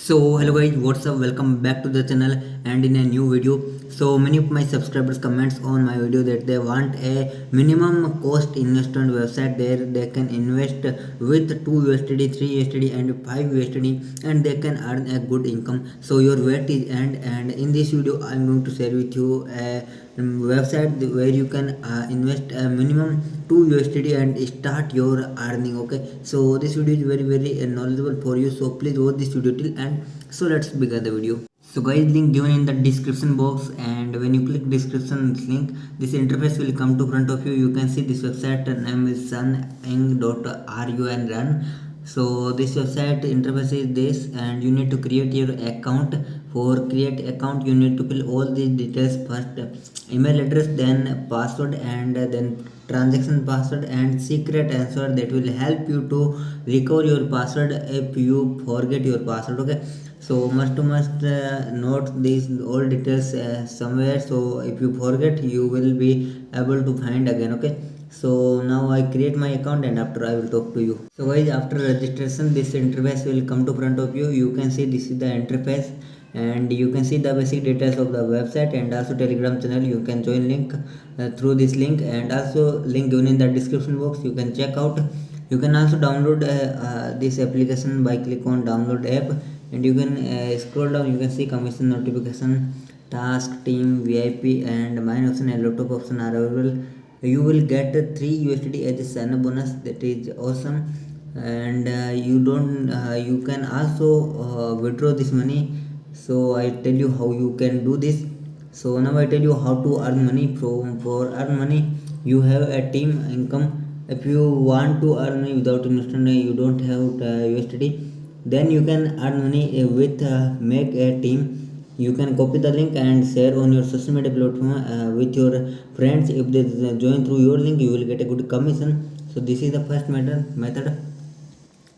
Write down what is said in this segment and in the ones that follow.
So hello guys, what's up? Welcome back to the channel and in a new video. So many of my subscribers comments on my video that they want a minimum cost investment website there they can invest with 2 USDT, 3 USDT and 5 USDT and they can earn a good income. So your wait is end, and in this video I'm going to share with you a website where you can invest a minimum 2 USDT and start your earning. Okay, so this video is very knowledgeable for you, so please watch this video till end. So let's begin the video. So guys, link given in the description box, and when you click description link, this interface will come to front of you. You can see this website name is suneng.ru and run. So this website interface is this, and you need to create your account. For create account you need to fill all these details first: email address, then password, and then transaction password and secret answer that will help you to recover your password if you forget your password. Okay, so must note these all details somewhere, so if you forget you will be able to find again. Okay, so now I create my account and after I will talk to you. So guys, after registration this interface will come to front of you. You can see this is the interface, and you can see the basic details of the website and also telegram channel. You can join link through this link, and also link given in the description box. You can check out. You can also download this application by click on download app, and you can scroll down. You can see commission, notification, task, team, VIP and mine option and lot of option are available. You will get 3 USDT as a sign up bonus. That is awesome. And you can also withdraw this money. So I tell you how you can do this. So now I tell you how to earn money. For earn money you have a team income. If you want to earn money without investment, you don't have USDT, then you can earn money with make a team. You can copy the link and share on your social media platform with your friends. If they join through your link you will get a good commission. So this is the first method,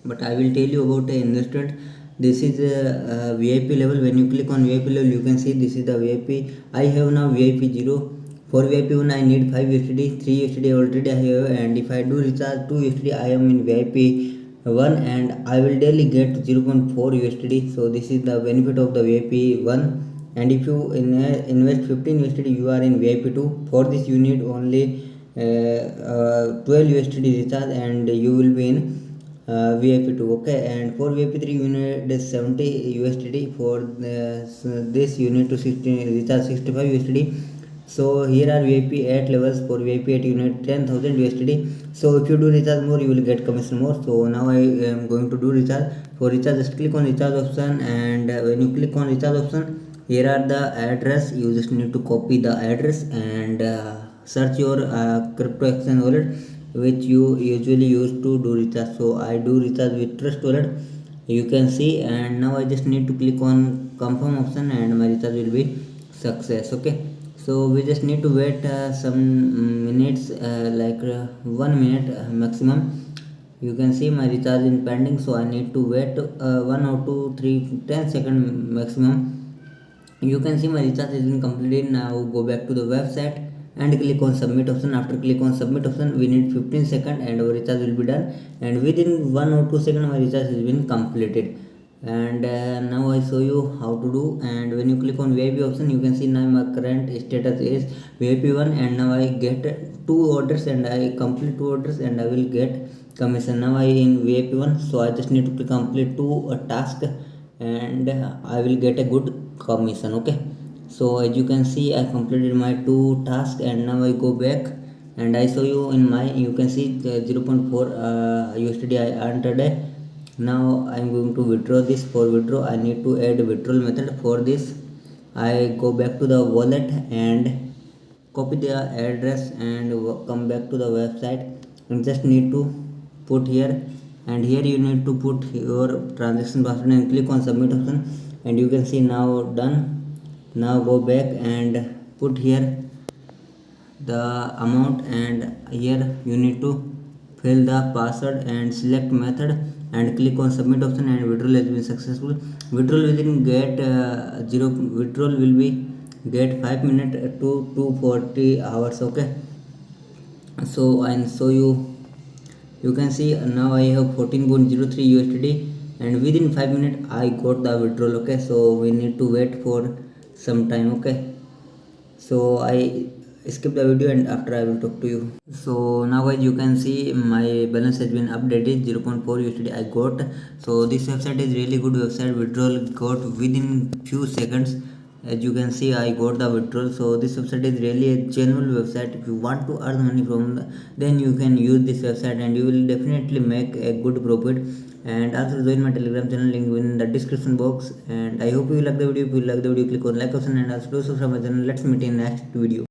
but I will tell you about the investment. This is a VIP level. When you click on VIP level you can see this is the VIP. I have now VIP 0. For VIP 1 I need 5 USDT, 3 USDT already I have, and if I do recharge 2 USDT I am in VIP 1 and I will daily get 0.4 USDT. So this is the benefit of the VIP 1. And if you invest 15 USDT you are in VIP 2. For this you need only 12 USDT recharge and you will be in VIP 2. Okay, and for VIP 3 you need 70 USDT. For this you need to recharge 65 USDT. So here are VIP 8 levels. For VIP 8 you need 10,000 USDT. So if you do recharge more you will get commission more. So now I am going to do recharge. For recharge just click on recharge option, and when you click on recharge option, here are the address. You just need to copy the address and search your crypto exchange wallet which you usually use to do recharge. So I do recharge with Trust Wallet, you can see, and now I just need to click on confirm option and my recharge will be success. Okay, so we just need to wait some minutes, like 1 minute maximum. You can see my recharge in pending, so I need to wait 1 or 2 3 10 second maximum. You can see my recharge has been completed. Now go back to the website and click on submit option. After click on submit option we need 15 seconds and our recharge will be done, and within 1 or 2 seconds my recharge has been completed. And now I show you how to do. And when you click on VIP option you can see now my current status is VIP 1, and now I get 2 orders and I complete 2 orders and I will get commission. Now I in VIP 1, so I just need to complete 2 tasks and I will get a good commission. Okay, so as you can see I completed my 2 tasks, and now I go back and I show you in my, you can see 0.4 USDT I earned today. Now I am going to withdraw this. For withdraw I need to add withdrawal method. For this I go back to the wallet and copy the address and come back to the website, and just need to put here, and here you need to put your transaction password and click on submit option, and you can see now done. Now go back and put here the amount, and here you need to fill the password and select method and click on submit option, and withdrawal has been successful. Withdrawal within get zero withdrawal will be get 5 minutes to 240 hours. Okay, so I'll show you. You can see now I have 14.03 USDT and within 5 minutes I got the withdrawal. Okay, so we need to wait for some time. Okay, so I skip the video and after I will talk to you. So now guys, you can see my balance has been updated. 0.4 USD I got. So this website is really good website. Withdrawal got within few seconds. As you can see, I got the withdrawal. So this website is really a genuine website. If you want to earn money from then you can use this website and you will definitely make a good profit. And also join my telegram channel, link in the description box. And I hope you like the video. If you like the video, click on like option and also do subscribe my channel. Let's meet in next video.